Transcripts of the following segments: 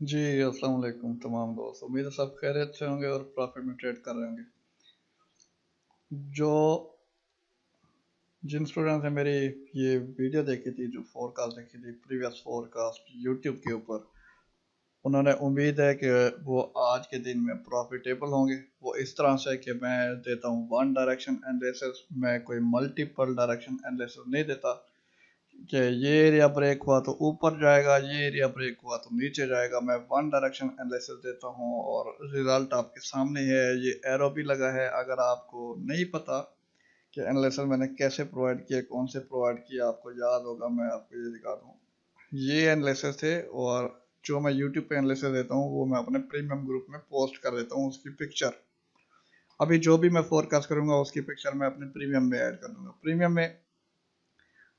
जी, अस्सलाम वालेकुम तमाम दोस्त। उम्मीद है सब खैरियत से होंगे और प्रॉफिट में ट्रेड कर रहे होंगे। जो जिन स्टूडेंट्स ने मेरी ये वीडियो देखी थी, जो फोरकास्ट देखी थी, प्रीवियस फोरकास्ट यूट्यूब के ऊपर, उन्होंने उम्मीद है कि वो आज के दिन में प्रॉफिटेबल होंगे। वो इस तरह से कि मैं देता हूँ वन डायरेक्शन एनालिसिस, मैं कोई मल्टीपल डायरेक्शन एनालिसिस नहीं देता कि ये एरिया ब्रेक हुआ तो ऊपर जाएगा, ये एरिया ब्रेक हुआ तो नीचे जाएगा। मैं वन डायरेक्शन एनालिसिस देता हूँ और रिजल्ट आपके सामने है। ये एरो भी लगा है। अगर आपको नहीं पता कि एनालिसिस मैंने कैसे प्रोवाइड किया, कौन से प्रोवाइड किया, आपको याद होगा, मैं आपको ये दिखा दूँ। ये एनालिसिस थे और जो मैं यूट्यूब पे एनालिसिस देता हूँ वो मैं अपने प्रीमियम ग्रुप में पोस्ट कर देता हूँ, उसकी पिक्चर। अभी जो भी मैं फोरकास्ट करूंगा उसकी पिक्चर मैं अपने प्रीमियम में ऐड कर दूंगा। प्रीमियम में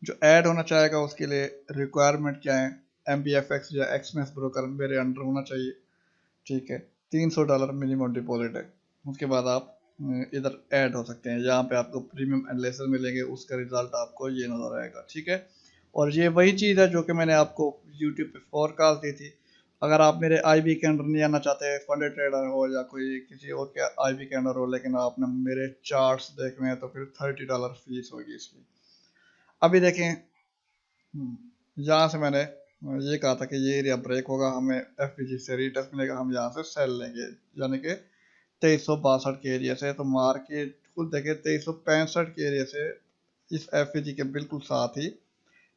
जो ऐड होना चाहेगा उसके लिए रिक्वायरमेंट क्या है, MBFX या एक्समेस ब्रोकर मेरे अंडर होना चाहिए। ठीक है, $300 मिनिमम डिपॉजिट है। उसके बाद आप इधर ऐड हो सकते हैं। यहाँ पे आपको प्रीमियम एनालिसिस मिलेंगे, उसका रिजल्ट आपको ये नजर आएगा। ठीक है, और ये वही चीज़ है जो कि मैंने आपको यूट्यूब पे फोरकास्ट दी थी। अगर आप मेरे IB के अंडर नहीं आना चाहते, फंडे ट्रेडर हो या कोई किसी और के IB के अंडर हो, लेकिन आपने मेरे चार्ट्स देखने हैं, तो फिर $30 फीस होगी इसकी। अभी देखें, यहाँ से मैंने ये कहा था कि ये एरिया ब्रेक होगा, हमें FPG से रीटेस्ट मिलेगा, हम यहाँ से सेल लेंगे, यानी कि 2362 के एरिया से। तो मार्केट खुद देखे 2365 के एरिया से इस FPG के बिल्कुल साथ ही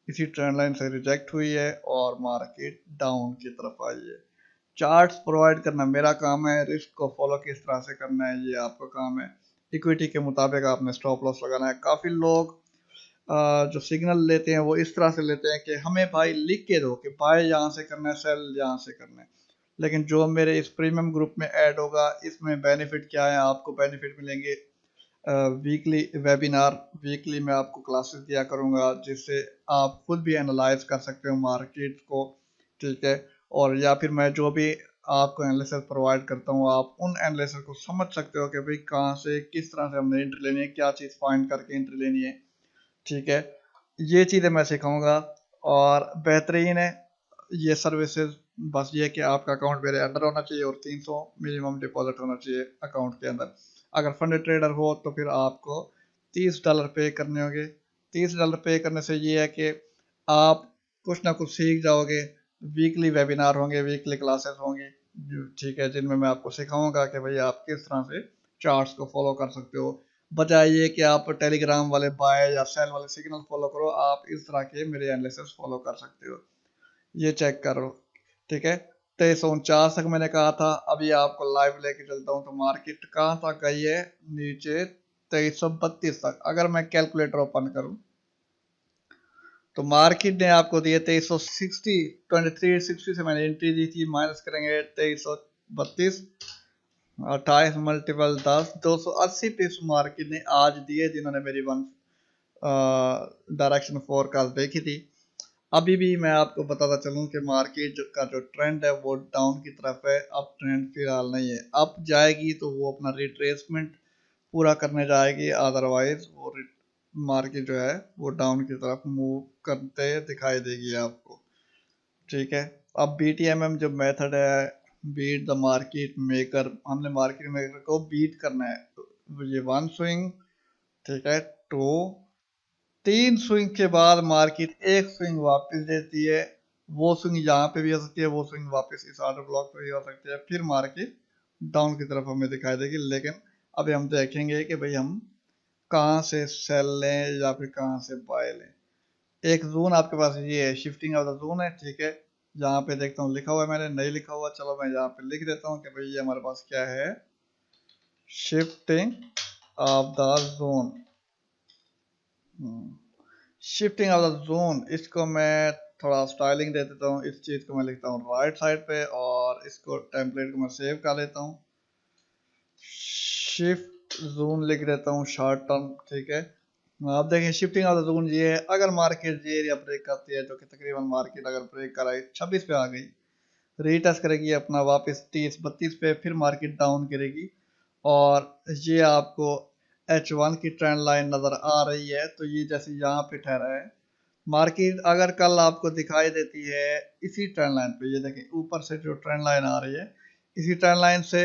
इसी ट्रेंड लाइन से रिजेक्ट हुई है और मार्केट डाउन की तरफ आई है। चार्ट्स प्रोवाइड करना मेरा काम है, रिस्क को फॉलो किस तरह से करना है ये आपका काम है। इक्विटी के मुताबिक आपने स्टॉप लॉस लगाना है। काफ़ी लोग जो सिग्नल लेते हैं वो इस तरह से लेते हैं कि हमें भाई लिख के दो कि बाय यहाँ से करना है, सेल यहाँ से करना है। लेकिन जो मेरे इस प्रीमियम ग्रुप में ऐड होगा, इसमें बेनिफिट क्या है, आपको बेनिफिट मिलेंगे। वीकली वेबिनार, वीकली मैं आपको क्लासेस दिया करूँगा जिससे आप खुद भी एनालाइज कर सकते हो मार्केट को। ठीक है, और या फिर मैं जो भी आपको एनालिसिस प्रोवाइड करता हूँ, आप उन एनालिसिस को समझ सकते हो कि भाई कहाँ से किस तरह से हमने एंट्री लेनी है, क्या चीज़ फाइंड करके एंट्री लेनी है। ठीक है, ये चीज़ें मैं सिखाऊंगा और बेहतरीन है ये सर्विसेज। बस ये कि आपका अकाउंट मेरे अंडर होना चाहिए और 300 मिनिमम डिपॉजिट होना चाहिए अकाउंट के अंदर। अगर फंड ट्रेडर हो तो फिर आपको $30 पे करने होंगे। $30 पे करने से ये है कि आप कुछ ना कुछ सीख जाओगे। वीकली वेबिनार होंगे, वीकली क्लासेस होंगी, ठीक है, जिनमें मैं आपको सिखाऊंगा कि भाई आप किस तरह से चार्ट्स को फॉलो कर सकते हो। बजाय ये कि आप टेलीग्राम वाले बाय या सेल वाले सिग्नल फॉलो करो, आप इस तरह के मेरे एनालिसिस फॉलो कर सकते हो। ये चेक करो। ठीक है, 2349 तक मैंने कहा था। अभी आपको लाइव लेके चलता हूँ तो मार्केट कहाँ तक गई है, नीचे 2332 तक। अगर मैं कैलकुलेटर ओपन करूँ तो मार्केट ने आपको दिए 2360, 2360 से मैंने एंट्री दी थी, माइनस करेंगे 2332, 28 मल्टीपल 10, 280 पिप्स मार्केट ने आज दिए, जिन्होंने मेरी वन डायरेक्शन फोरकास्ट देखी थी। अभी भी मैं आपको बताता चलूं कि मार्केट का जो ट्रेंड है वो डाउन की तरफ है, अप ट्रेंड फिलहाल नहीं है। अप जाएगी तो वो अपना रिट्रेसमेंट पूरा करने जाएगी, अदरवाइज वो मार्केट जो है वो डाउन की तरफ मूव करते दिखाई देगी आपको। ठीक है, अब BTMM जो मेथड है, बीट द मार्केट मेकर, हमने मार्केट मेकर को बीट करना है। तो ये वन स्विंग, ठीक है, टू, 3 स्विंग के बाद मार्केट एक स्विंग वापस देती है। वो स्विंग यहाँ पे भी हो सकती है, वो स्विंग वापस इस ऑर्डर ब्लॉक पे भी हो सकती है, फिर मार्केट डाउन की तरफ हमें दिखाई देगी। लेकिन अभी हम देखेंगे कि भाई हम कहाँ से सेल लें या फिर कहाँ से बाय लें। एक जोन आपके पास ये है, शिफ्टिंग ऑफ द जोन है। ठीक है, यहाँ पे देखता हूँ लिखा हुआ है, मैंने नहीं लिखा हुआ, चलो मैं यहाँ पे लिख देता हूँ कि भाई ये हमारे पास क्या है, shifting of the zone. Shifting of the zone, इसको मैं थोड़ा स्टाइलिंग दे देता हूँ। इस चीज़ को मैं लिखता हूँ राइट साइड पे और इसको टेम्पलेट को मैं सेव कर लेता हूँ, शिफ्ट जोन लिख देता हूँ शॉर्ट टर्म। ठीक है, आप देखें शिफ्टिंग ऑफ द जोन ये है। अगर मार्केट ये एरिया ब्रेक करती है, जो कि तकरीबन मार्केट अगर ब्रेक कराई 26 पे आ गई, रीटेस्ट करेगी अपना वापस 30-32 पे, फिर मार्केट डाउन करेगी और ये आपको H1 की ट्रेंड लाइन नज़र आ रही है। तो ये जैसे यहाँ पे ठहरा है, मार्केट अगर कल आपको दिखाई देती है इसी ट्रेंड लाइन पे, ये देखें ऊपर से जो ट्रेंड लाइन आ रही है इसी ट्रेंड लाइन से,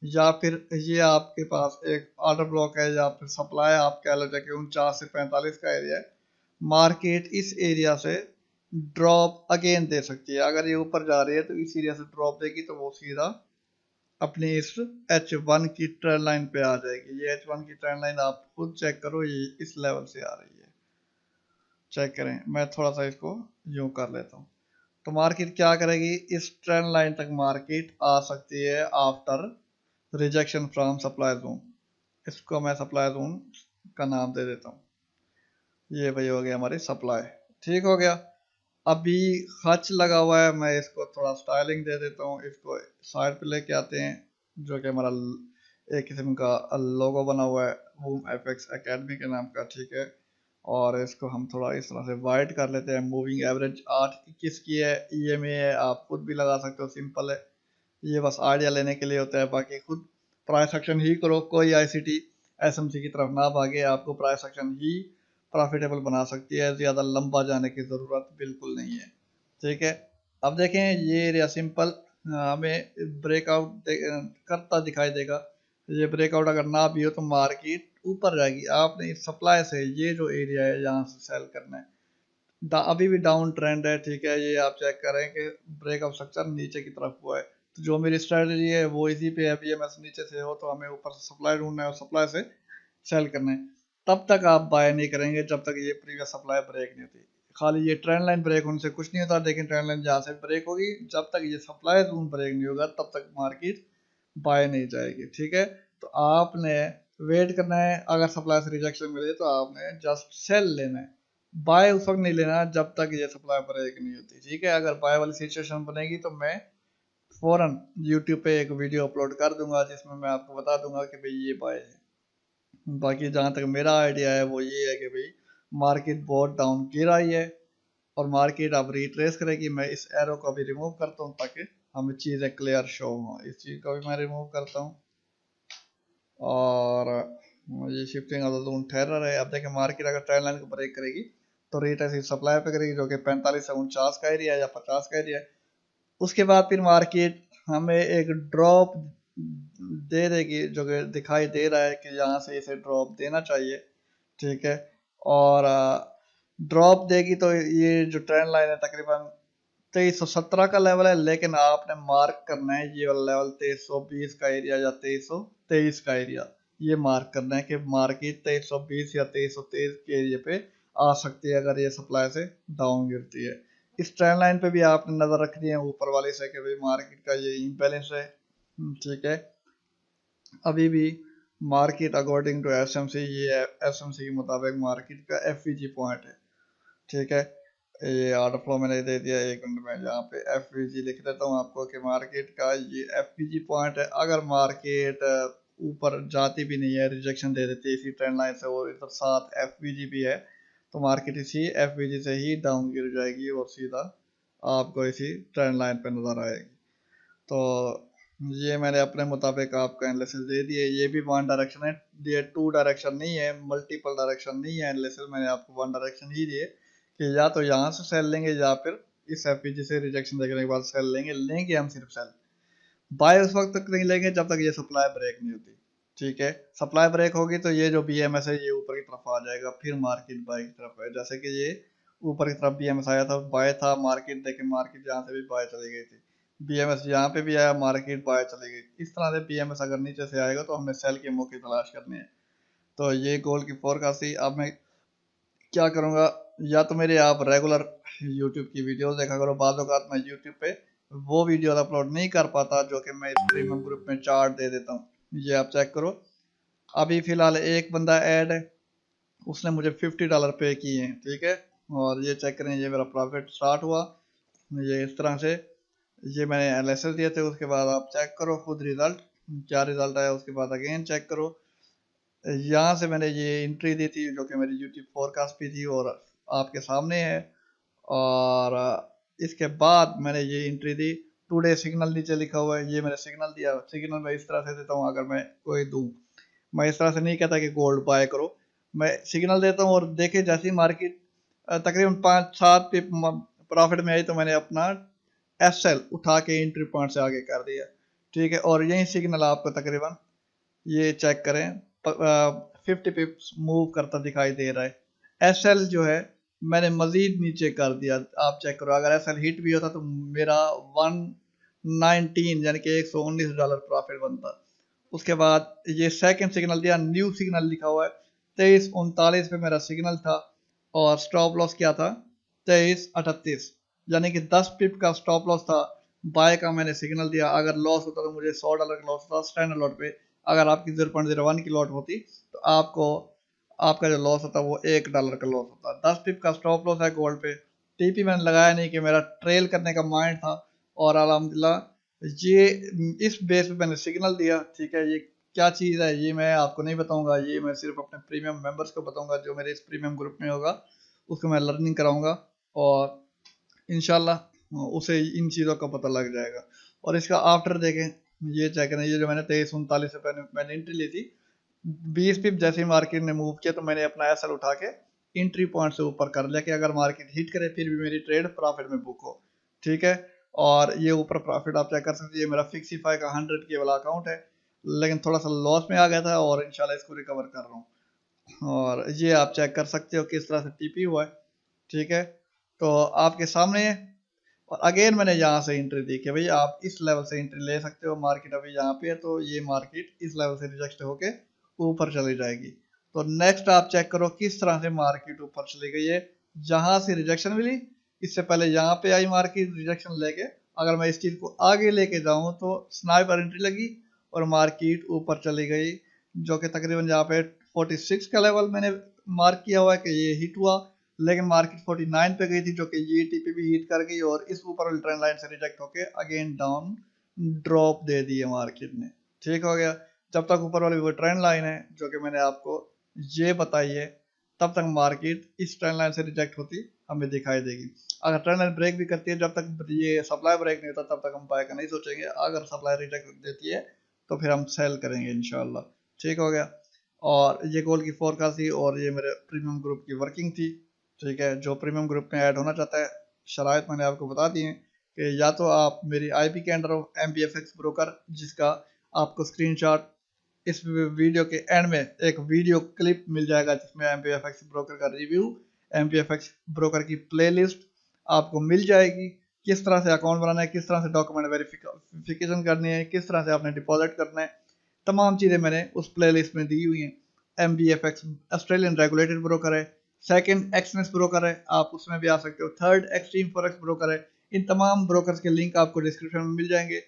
या फिर ये आपके पास एक ऑर्डर ब्लॉक है या फिर सप्लाई आप कह लो जाके 49 से 45 का एरिया है, मार्केट इस एरिया से ड्रॉप अगेन दे सकती है। अगर ये ऊपर जा रही है तो इस एरिया से ड्रॉप देगी तो वो सीधा अपनी इस H1 की ट्रेंड लाइन पे आ जाएगी। ये H1 की ट्रेंड लाइन आप खुद चेक करो, ये इस लेवल से आ रही है, चेक करें। मैं थोड़ा सा इसको यूं कर लेता हूँ। तो मार्केट क्या करेगी, इस ट्रेंड लाइन तक मार्केट आ सकती है after rejection from supply zone. इसको मैं सप्लाई जोन का नाम दे देता हूँ। ये भाई हो गया हमारी सप्लाई, ठीक हो गया। अभी खच लगा हुआ है, मैं इसको थोड़ा स्टाइलिंग दे देता हूँ। इसको साइड पे लेके आते हैं, जो कि हमारा एक किस्म का लोगो बना हुआ है वूम एफएक्स एकेडमी के नाम का, ठीक है। और इसको हम थोड़ा इस तरह से वाइट कर लेते हैं। मूविंग एवरेज 821 की है, ईएमए है, आप खुद भी लगा सकते हो, सिंपल है। ये बस आइडिया लेने के लिए होता है, बाकी खुद प्राइस एक्शन ही करो। कोई आईसीटी एसएमसी की तरफ ना भागे, आपको प्राइस एक्शन ही प्रॉफिटेबल बना सकती है, ज़्यादा लंबा जाने की ज़रूरत बिल्कुल नहीं है, ठीक है। अब देखें ये एरिया सिंपल हमें ब्रेकआउट करता दिखाई देगा। ये ब्रेकआउट अगर ना भी हो तो मार्केट ऊपर जाएगी। आपने इस सप्लाई से ये जो एरिया है यहाँ से सेल करना है। अभी भी डाउन ट्रेंड है, ठीक है। ये आप चेक करें कि ब्रेकअप स्ट्रक्चर नीचे की तरफ हुआ है। तो जो मेरी स्ट्रेटजी है वो इसी पे है, बीएमएस नीचे से हो तो हमें ऊपर से सप्लाई ढूंढना है और सप्लाई से सेल करना है। तब तक आप बाय नहीं करेंगे जब तक ये प्रीवियस सप्लाई ब्रेक नहीं होती। खाली ये ट्रेंड लाइन ब्रेक होने से कुछ नहीं होता, लेकिन ट्रेंड लाइन जहाँ से ब्रेक होगी, जब तक ये सप्लाई जोन ब्रेक नहीं होगा तब तक मार्केट बाय नहीं जाएगी, ठीक है। तो आपने वेट करना है, अगर सप्लाई से रिजेक्शन मिले तो आपने जस्ट सेल लेना है। बाय उस वक्त नहीं लेना जब तक ये सप्लाई ब्रेक नहीं होती, ठीक है। अगर बाय वाली सिचुएशन बनेगी तो मैं फौरन यूट्यूब पे एक वीडियो अपलोड कर दूंगा जिसमें मैं आपको बता दूंगा कि भाई ये बाय है। बाकी जहाँ तक मेरा आइडिया है वो ये है कि भाई मार्केट बहुत डाउन गिर आई है और मार्केट अब रिट्रेस करेगी। मैं इस एरो को भी रिमूव करता हूँ ताकि हमें चीज़ें क्लियर शो हो। इस चीज़ को भी मैं रिमूव करता हूँ और ये शिफ्टिंग ऑफ द जोन ठहर है। अब देखें मार्केट अगर ट्रेंड लाइन को ब्रेक करेगी तो रेट ऐसी सप्लाई पे करेगी, जो कि 45 से 49 का एरिया या 50 का एरिया है। उसके बाद फिर मार्केट हमें एक ड्रॉप दे देगी, जो कि दिखाई दे रहा है कि यहाँ से इसे ड्रॉप देना चाहिए, ठीक है। और ड्रॉप देगी तो ये जो ट्रेंड लाइन है तकरीबन 2317 का लेवल है, लेकिन आपने मार्क करना है ये वाला लेवल 2320 का एरिया या 2323 का एरिया। ये मार्क करना है कि मार्केट 2320 या 2323 के एरिया पे आ सकती है अगर ये सप्लाई से डाउन गिरती है। इस ट्रेंड लाइन पे भी आपने नजर रखनी है ऊपर वाले से कि भाई मार्केट का ये इम्बैलेंस है, ठीक है। अभी भी मार्केट अकॉर्डिंग टू एसएमसी, ये एसएमसी के मुताबिक मार्केट का एफवीजी पॉइंट है, ठीक है। ये ऑर्डर फ्लो मैंने दे दिया, एक मिनट में यहाँ पे एफवीजी लिख देता हूँ आपको कि मार्केट का ये एफवीजी पॉइंट है। अगर मार्केट ऊपर जाती भी नहीं है, रिजेक्शन दे देती है इसी ट्रेंड लाइन से और इधर साथ एफवीजी भी है, तो मार्केट इसी एफवीजी से ही डाउन गिर जाएगी और सीधा आपको इसी ट्रेंड लाइन पे नजर आएगी। तो ये मैंने अपने मुताबिक आपको एनालिसिस दे दिए। ये भी वन डायरेक्शन है, ये टू डायरेक्शन नहीं है, मल्टीपल डायरेक्शन नहीं है। एनालिसिस मैंने आपको वन डायरेक्शन ही दिए कि या तो यहाँ से सेल लेंगे या फिर इस एफपीजी से रिजेक्शन देखने के बाद सेल लेंगे। लेंगे हम सिर्फ सेल, बाय उस वक्त तक नहीं लेंगे जब तक ये सप्लाई ब्रेक नहीं होती, ठीक है। सप्लाई ब्रेक होगी तो ये जो बीएमएस है ये ऊपर की तरफ आ जाएगा, फिर मार्केट बाय की तरफ है। जैसे कि ये ऊपर की तरफ बीएमएस आया था, बाय था, मार्केट देखे मार्केट यहाँ से भी बाय चली गई थी, बीएमएस यहाँ पे भी आया, मार्केट बाय चली गई। इस तरह से बीएमएस अगर नीचे से आएगा तो हमने सेल के मौके तलाश करने हैं। तो ये गोल की फोरकास्ट थी। अब मैं क्या करूँगा, या तो मेरे आप रेगुलर यूट्यूब की वीडियोस देखा करो, बाद औक़ात मैं यूट्यूब पे वो वीडियो अपलोड नहीं कर पाता जो कि मैं इस प्रीमियम ग्रुप में चार्ट दे देता हूँ। ये आप चेक करो, अभी फिलहाल एक बंदा ऐड है, उसने मुझे $50 पे किए हैं, ठीक है। और ये चेक करें, ये मेरा प्रॉफिट स्टार्ट हुआ ये इस तरह से। ये मैंने एनालिसिस दिए थे, उसके बाद आप चेक करो खुद रिजल्ट क्या रिजल्ट आया। उसके बाद अगेन चेक करो, यहाँ से मैंने ये एंट्री दी थी जो कि मेरी यूट्यूब फोरकास्ट भी थी और आपके सामने है। और इसके बाद मैंने ये एंट्री दी, टुडे सिग्नल नीचे लिखा हुआ है, ये मैंने सिग्नल दिया। सिग्नल मैं इस तरह से देता हूँ, अगर मैं कोई दूँ, मैं इस तरह से नहीं कहता कि गोल्ड बाय करो, मैं सिग्नल देता हूँ और देखे जैसी मार्केट तकरीबन 5-7 पिप प्रॉफिट में आई तो मैंने अपना एसएल उठा के एंट्री पॉइंट से आगे कर दिया। ठीक है, और यही सिग्नल आपको तकरीबन ये चेक करें 50 पिप्स मूव करता दिखाई दे रहा है। एसएल जो है मैंने मजीद नीचे कर दिया, आप चेक करो, अगर एसएल हिट भी होता तो मेरा 119 यानी कि $119 प्रॉफिट बनता। उसके बाद ये सेकंड सिग्नल दिया, न्यू सिग्नल लिखा हुआ है 23:39 पे मेरा सिग्नल था और स्टॉप लॉस क्या था 23:38, यानी कि 10 पिप का स्टॉप लॉस था। बाय का मैंने सिग्नल दिया, अगर लॉस होता तो मुझे $100 का लॉस होता स्टैंडर्ड लॉट पे। अगर आपकी 0.01 की लॉट होती तो आपको आपका जो लॉस होता वो $1 का लॉस होता। 10 पिप का स्टॉप लॉस है गोल्ड पे। टीपी मैंने लगाया नहीं कि मेरा ट्रेल करने का माइंड था, और अल्हम्दुलिल्लाह ये इस बेस पे मैंने सिग्नल दिया। ठीक है, ये क्या चीज़ है ये मैं आपको नहीं बताऊंगा, ये मैं सिर्फ अपने प्रीमियम मेंबर्स को बताऊंगा जो मेरे इस प्रीमियम ग्रुप में होगा, उसको मैं लर्निंग कराऊंगा और इंशाल्लाह उसे इन चीज़ों का पता लग जाएगा। और इसका आफ्टर देखें, ये चेक करें, ये जो मैंने 23:39 से मैंने एंट्री ली थी, 20 पिप जैसे ही मार्केट ने मूव किया तो मैंने अपना एसएल उठा के एंट्री पॉइंट से ऊपर कर लिया कि अगर मार्केट हिट करे फिर भी मेरी ट्रेड प्रॉफिट में बुक हो। ठीक है, और ये ऊपर प्रॉफिट आप चेक कर सकते हैं, ये मेरा फिक्सीफाई का 100 के वाला अकाउंट है, लेकिन थोड़ा सा लॉस में आ गया था और इंशाल्लाह इसको रिकवर कर रहा हूँ। और ये आप चेक कर सकते हो किस तरह से टीपी हुआ है। ठीक है, तो आपके सामने है। और अगेन मैंने यहाँ से एंट्री दी कि भाई आप इस लेवल से एंट्री ले सकते हो, मार्केट अभी यहाँ पे है तो ये मार्केट इस लेवल से रिजेक्ट होके ऊपर चली जाएगी। तो नेक्स्ट आप चेक करो किस तरह से मार्केट ऊपर चली गई है, जहां से रिजेक्शन मिली इससे पहले यहाँ पे आई मार्केट रिजेक्शन लेके, अगर मैं इस चीज को आगे लेके जाऊं तो स्नाइपर एंट्री लगी और मार्केट ऊपर चली गई, जो कि तकरीबन यहाँ पे 46 का लेवल मैंने मार्क किया हुआ है कि ये हिट हुआ, लेकिन मार्केट 49 पे गई थी जो कि ये टीपी भी हिट कर गई और इस ऊपर वाली ट्रेंड लाइन से रिजेक्ट होके अगेन डाउन ड्रॉप दे दी है मार्केट ने। ठीक हो गया, जब तक ऊपर वाली वो ट्रेंड लाइन है जो कि मैंने आपको ये बताई है, तब तक मार्केट इस ट्रेंड लाइन से रिजेक्ट होती हमें दिखाई देगी। अगर ट्रेंड लाइन ब्रेक भी करती है, जब तक ये सप्लाई ब्रेक नहीं होता तब तक हम बाय का नहीं सोचेंगे, अगर सप्लाई रिजेक्ट देती है तो फिर हम सेल करेंगे इंशाल्लाह। ठीक हो गया, और ये गोल्ड की फोरकास्ट थी और ये मेरे प्रीमियम ग्रुप की वर्किंग थी। ठीक है, जो प्रीमियम ग्रुप में ऐड होना चाहता है, शराइत मैंने आपको बता दी हैं कि या तो आप मेरी आईपी के अंडर हो MBFX ब्रोकर, जिसका आपको स्क्रीनशॉट इस वीडियो के एंड में एक वीडियो क्लिप मिल जाएगा जिसमें MBFX ब्रोकर का रिव्यू, MBFX ब्रोकर की प्लेलिस्ट आपको मिल जाएगी, किस तरह से अकाउंट बनाना है, किस तरह से डॉक्यूमेंट वेरिफिकेशन करनी है, किस तरह से आपने डिपॉजिट करना है, तमाम चीज़ें मैंने उस प्लेलिस्ट में दी हुई हैं। MBFX ऑस्ट्रेलियन रेगुलेटेड ब्रोकर है, सेकंड एक्सनेस ब्रोकर है, आप उसमें भी आ सकते हो, थर्ड एक्सट्रीम फॉरेक्स ब्रोकर है। इन तमाम ब्रोकर्स के लिंक आपको डिस्क्रिप्शन में मिल जाएंगे,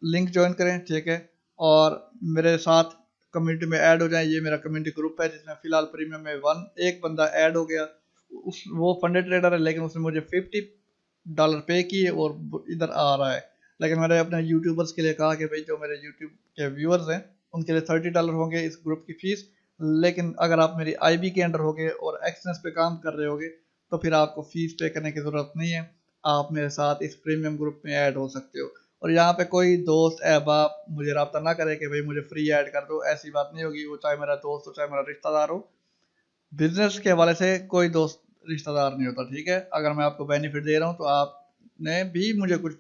लिंक ज्वाइन करें। ठीक है, और मेरे साथ कम्युनिटी में ऐड हो जाए, ये मेरा कम्युनिटी ग्रुप है जिसमें फिलहाल प्रीमियम में एक बंदा ऐड हो गया, उस वो फंडेड ट्रेडर है लेकिन उसने मुझे $50 पे किए और इधर आ रहा है। लेकिन मैंने अपने यूट्यूबर्स के लिए कहा कि भाई जो मेरे यूट्यूब के व्यूअर्स हैं उनके लिए $30 होंगे इस ग्रुप की फीस, लेकिन अगर आप मेरी आईबी के अंडर होगे और एक्सनेस पे काम कर रहे होगे तो फिर आपको फीस पे करने की ज़रूरत नहीं है, आप मेरे साथ इस प्रीमियम ग्रुप में ऐड हो सकते हो। और यहाँ पे कोई दोस्त अहबाब मुझे रब्ता ना करे कि भाई मुझे फ्री ऐड कर दो, ऐसी बात नहीं होगी, वो चाहे मेरा दोस्त हो चाहे मेरा रिश्तेदार हो, बिजनेस के हवाले से कोई दोस्त रिश्तेदार नहीं होता। ठीक है, अगर मैं आपको बेनिफिट दे रहा हूँ तो आपने भी मुझे कुछ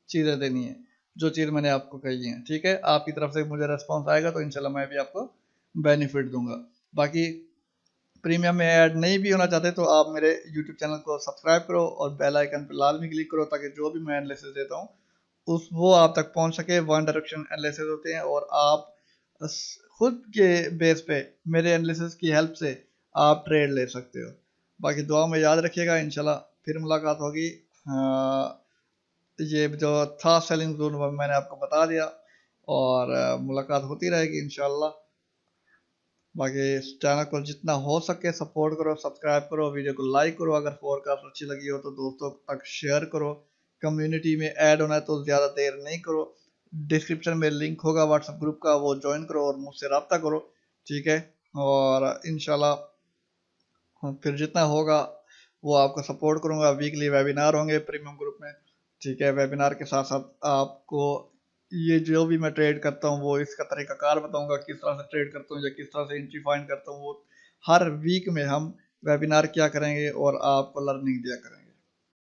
चीज़ें देनी है, जो चीज़ मैंने आपको कही है। ठीक है, आपकी तरफ से मुझे रेस्पॉन्स आएगा तो इंशाल्लाह मैं भी आपको बेनिफिट दूंगा। बाकी प्रीमियम में ऐड नहीं भी होना चाहते तो आप मेरे यूट्यूब चैनल को सब्सक्राइब करो और बेल आइकन पर लाल में क्लिक करो ताकि जो भी मैं एनालिसिस देता हूँ उस वो आप तक पहुंच सके। वन डायरेक्शन एनालिसिस होते हैं और आप खुद के बेस पे मेरे एनालिसिस की हेल्प से आप ट्रेड ले सकते हो। बाकी दुआ में याद रखिएगा, इंशाल्लाह फिर मुलाकात होगी। ये जो था सेलिंग जोन मैंने आपको बता दिया और मुलाकात होती रहेगी इंशाल्लाह। बाकी इस चैनल को जितना हो सके सपोर्ट करो, सब्सक्राइब करो, वीडियो को लाइक करो, अगर फोरकास्ट अच्छी लगी हो तो दोस्तों तक शेयर करो, कम्युनिटी में ऐड होना है तो ज़्यादा देर नहीं करो, डिस्क्रिप्शन में लिंक होगा व्हाट्सएप ग्रुप का, वो ज्वाइन करो और मुझसे रब्ता करो। ठीक है, और इंशाल्लाह फिर जितना होगा वो आपको सपोर्ट करूँगा। वीकली वेबिनार होंगे प्रीमियम ग्रुप में। ठीक है, वेबिनार के साथ साथ आपको ये जो भी मैं ट्रेड करता हूँ वो इसका तरीकाकार बताऊंगा, किस तरह से ट्रेड करता हूँ या किस तरह से एंट्री फाइंड करता हूँ, वो हर वीक में हम वेबिनार किया करेंगे और आपको लर्निंग दिया करेंगे।